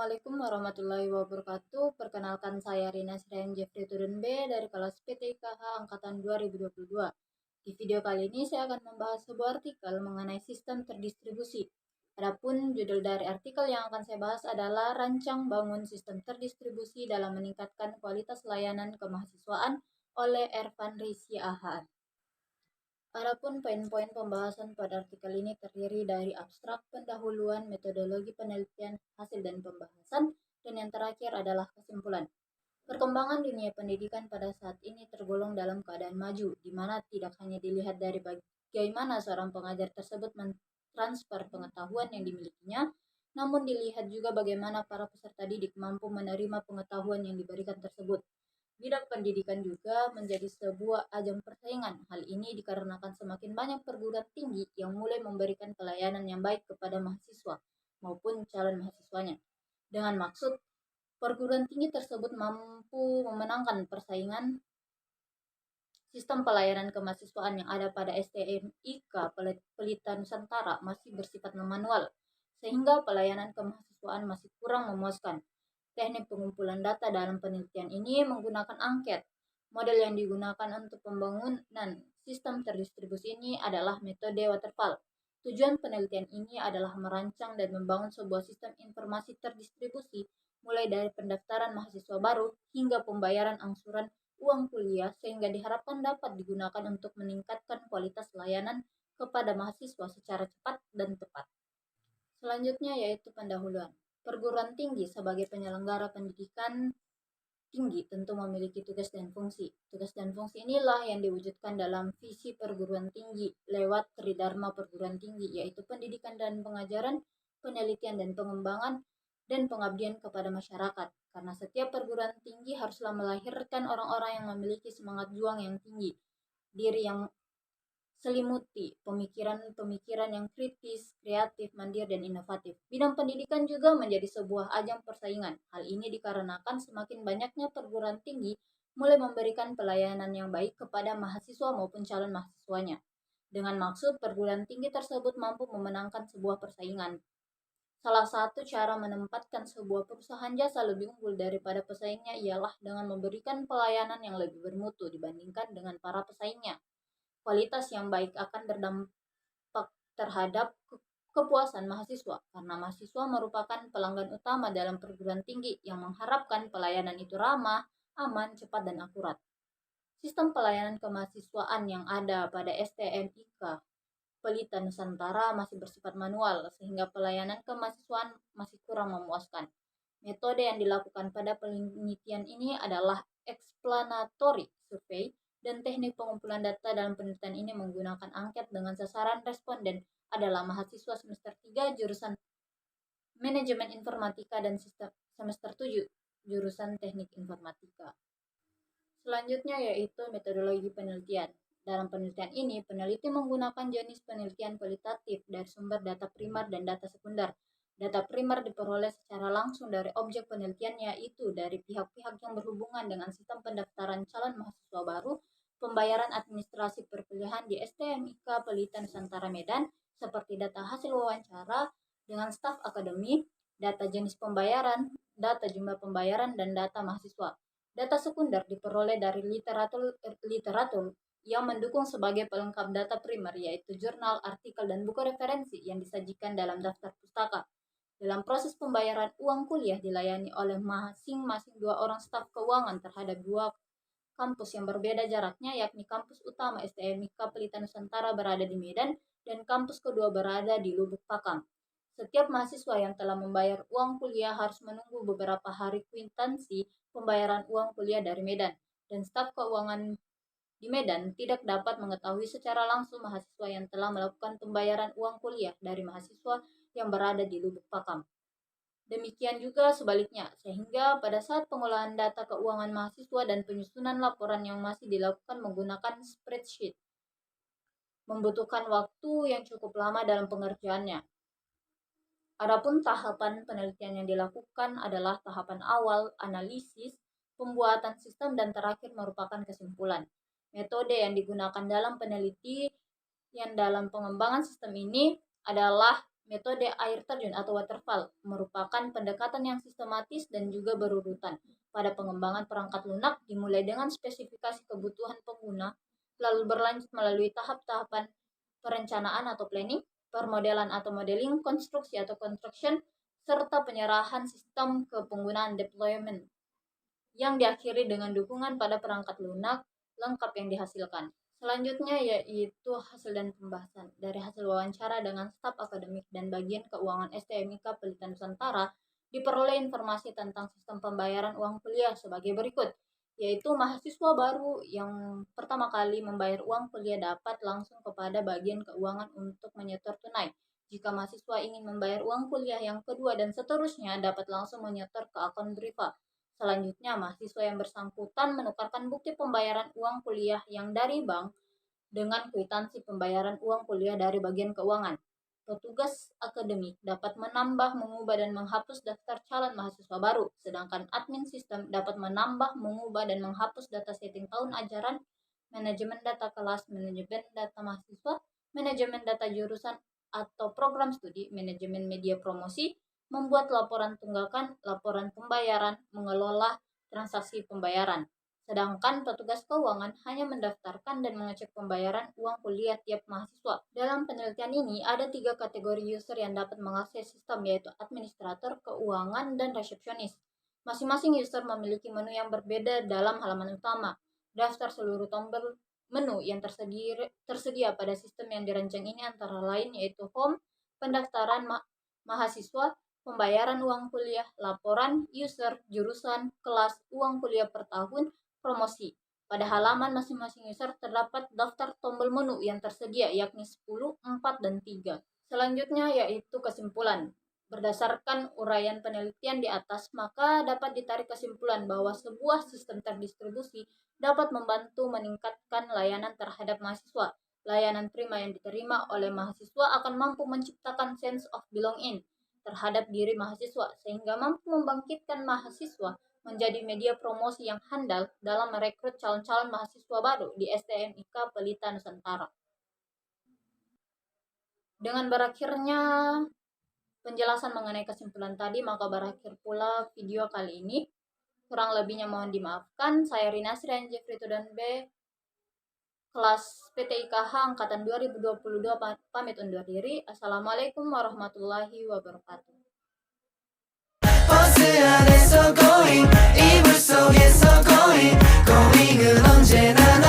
Assalamualaikum warahmatullahi wabarakatuh. Perkenalkan saya Rina Srian Jeffrey Turun B dari kelas PTIKH Angkatan 2022. Di video kali ini saya akan membahas sebuah artikel mengenai sistem terdistribusi. Adapun judul dari artikel yang akan saya bahas adalah Rancang Bangun Sistem Terdistribusi dalam Meningkatkan Kualitas Layanan Kemahasiswaan oleh Ervan Rizky Ahad. Adapun poin-poin pembahasan pada artikel ini terdiri dari abstrak, pendahuluan, metodologi penelitian, hasil dan pembahasan, dan yang terakhir adalah kesimpulan. Perkembangan dunia pendidikan pada saat ini tergolong dalam keadaan maju, di mana tidak hanya dilihat dari bagaimana seorang pengajar tersebut mentransfer pengetahuan yang dimilikinya, namun dilihat juga bagaimana para peserta didik mampu menerima pengetahuan yang diberikan tersebut. Bidang pendidikan juga menjadi sebuah ajang persaingan. Hal ini dikarenakan semakin banyak perguruan tinggi yang mulai memberikan pelayanan yang baik kepada mahasiswa maupun calon mahasiswanya. Dengan maksud perguruan tinggi tersebut mampu memenangkan persaingan sistem pelayanan kemahasiswaan yang ada pada STMIK Pelita Nusantara masih bersifat manual, sehingga pelayanan kemahasiswaan masih kurang memuaskan. Teknik pengumpulan data dalam penelitian ini menggunakan angket. Model yang digunakan untuk pembangunan sistem terdistribusi ini adalah metode waterfall. Tujuan penelitian ini adalah merancang dan membangun sebuah sistem informasi terdistribusi mulai dari pendaftaran mahasiswa baru hingga pembayaran angsuran uang kuliah sehingga diharapkan dapat digunakan untuk meningkatkan kualitas layanan kepada mahasiswa secara cepat dan tepat. Selanjutnya yaitu pendahuluan. Perguruan tinggi sebagai penyelenggara pendidikan tinggi tentu memiliki tugas dan fungsi. Tugas dan fungsi inilah yang diwujudkan dalam visi perguruan tinggi lewat tridharma perguruan tinggi, yaitu pendidikan dan pengajaran, penelitian dan pengembangan, dan pengabdian kepada masyarakat. Karena setiap perguruan tinggi haruslah melahirkan orang-orang yang memiliki semangat juang yang tinggi, diri yang selimuti pemikiran-pemikiran yang kritis, kreatif, mandiri, dan inovatif. Bidang pendidikan juga menjadi sebuah ajang persaingan. Hal ini dikarenakan semakin banyaknya perguruan tinggi mulai memberikan pelayanan yang baik kepada mahasiswa maupun calon mahasiswanya. Dengan maksud perguruan tinggi tersebut mampu memenangkan sebuah persaingan. Salah satu cara menempatkan sebuah perusahaan jasa lebih unggul daripada pesaingnya ialah dengan memberikan pelayanan yang lebih bermutu dibandingkan dengan para pesaingnya. Kualitas yang baik akan berdampak terhadap kepuasan mahasiswa, karena mahasiswa merupakan pelanggan utama dalam perguruan tinggi yang mengharapkan pelayanan itu ramah, aman, cepat, dan akurat. Sistem pelayanan kemahasiswaan yang ada pada STMIK Pelita Nusantara masih bersifat manual, sehingga pelayanan kemahasiswaan masih kurang memuaskan. Metode yang dilakukan pada penelitian ini adalah explanatory survey, dan teknik pengumpulan data dalam penelitian ini menggunakan angket dengan sasaran responden adalah mahasiswa semester 3 jurusan Manajemen Informatika dan sistem semester 7 jurusan Teknik Informatika. Selanjutnya yaitu metodologi penelitian. Dalam penelitian ini, peneliti menggunakan jenis penelitian kualitatif dari sumber data primer dan data sekunder. Data primer diperoleh secara langsung dari objek penelitian, yaitu dari pihak-pihak yang berhubungan dengan sistem pendaftaran calon mahasiswa baru, pembayaran administrasi perkuliahan di STMIK Pelita Nusantara Medan, seperti data hasil wawancara dengan staf akademi, data jenis pembayaran, data jumlah pembayaran, dan data mahasiswa. Data sekunder diperoleh dari literatur yang mendukung sebagai pelengkap data primer, yaitu jurnal, artikel, dan buku referensi yang disajikan dalam daftar pustaka. Dalam proses pembayaran uang kuliah dilayani oleh masing-masing 2 orang staf keuangan terhadap 2 kampus yang berbeda jaraknya, yakni kampus utama STMIK Pelita Nusantara berada di Medan dan kampus kedua berada di Lubuk Pakam. Setiap mahasiswa yang telah membayar uang kuliah harus menunggu beberapa hari kwitansi pembayaran uang kuliah dari Medan, dan staf keuangan di Medan tidak dapat mengetahui secara langsung mahasiswa yang telah melakukan pembayaran uang kuliah dari mahasiswa yang berada di Lubuk Pakam. Demikian juga sebaliknya, sehingga pada saat pengolahan data keuangan mahasiswa dan penyusunan laporan yang masih dilakukan menggunakan spreadsheet, membutuhkan waktu yang cukup lama dalam pengerjaannya. Adapun tahapan penelitian yang dilakukan adalah tahapan awal, analisis, pembuatan sistem, dan terakhir merupakan kesimpulan. Metode yang digunakan dalam penelitian dalam pengembangan sistem ini adalah Metode air terjun atau waterfall merupakan pendekatan yang sistematis dan juga berurutan pada pengembangan perangkat lunak, dimulai dengan spesifikasi kebutuhan pengguna, lalu berlanjut melalui tahap-tahapan perencanaan atau planning, permodelan atau modeling, konstruksi atau construction, serta penyerahan sistem ke penggunaan deployment, yang diakhiri dengan dukungan pada perangkat lunak lengkap yang dihasilkan. Selanjutnya yaitu hasil dan pembahasan. Dari hasil wawancara dengan staf akademik dan bagian keuangan STMIK Pelita Nusantara, diperoleh informasi tentang sistem pembayaran uang kuliah sebagai berikut, yaitu mahasiswa baru yang pertama kali membayar uang kuliah dapat langsung kepada bagian keuangan untuk menyetor tunai. Jika mahasiswa ingin membayar uang kuliah yang kedua dan seterusnya, dapat langsung menyetor ke akun Briva. Selanjutnya, mahasiswa yang bersangkutan menukarkan bukti pembayaran uang kuliah yang dari bank dengan kwitansi pembayaran uang kuliah dari bagian keuangan. Petugas akademik dapat menambah, mengubah, dan menghapus daftar calon mahasiswa baru, sedangkan admin sistem dapat menambah, mengubah, dan menghapus data setting tahun ajaran, manajemen data kelas, manajemen data mahasiswa, manajemen data jurusan atau program studi, manajemen media promosi, membuat laporan tunggakan, laporan pembayaran, mengelola transaksi pembayaran. Sedangkan petugas keuangan hanya mendaftarkan dan mengecek pembayaran uang kuliah tiap mahasiswa. Dalam penelitian ini, ada 3 kategori user yang dapat mengakses sistem, yaitu administrator, keuangan, dan resepsionis. Masing-masing user memiliki menu yang berbeda dalam halaman utama. Daftar seluruh tombol menu yang tersedia pada sistem yang dirancang ini antara lain yaitu home, pendaftaran mahasiswa, pembayaran uang kuliah, laporan, user, jurusan, kelas, uang kuliah per tahun, promosi. Pada halaman masing-masing user terdapat daftar tombol menu yang tersedia yakni 10, 4, dan 3. Selanjutnya yaitu kesimpulan. Berdasarkan uraian penelitian di atas, maka dapat ditarik kesimpulan bahwa sebuah sistem terdistribusi dapat membantu meningkatkan layanan terhadap mahasiswa. Layanan prima yang diterima oleh mahasiswa akan mampu menciptakan sense of belonging terhadap diri mahasiswa, sehingga mampu membangkitkan mahasiswa menjadi media promosi yang handal dalam merekrut calon-calon mahasiswa baru di STMIK Pelita Nusantara. Dengan berakhirnya penjelasan mengenai kesimpulan tadi, maka berakhir pula video kali ini. Kurang lebihnya mohon dimaafkan. Saya Rina Srian Jeffrey Tudan B, kelas PTIKH Angkatan 2022 pamit undur diri. Assalamualaikum warahmatullahi wabarakatuh. 버스 안에서 going 이불 속에서 going going은 언제나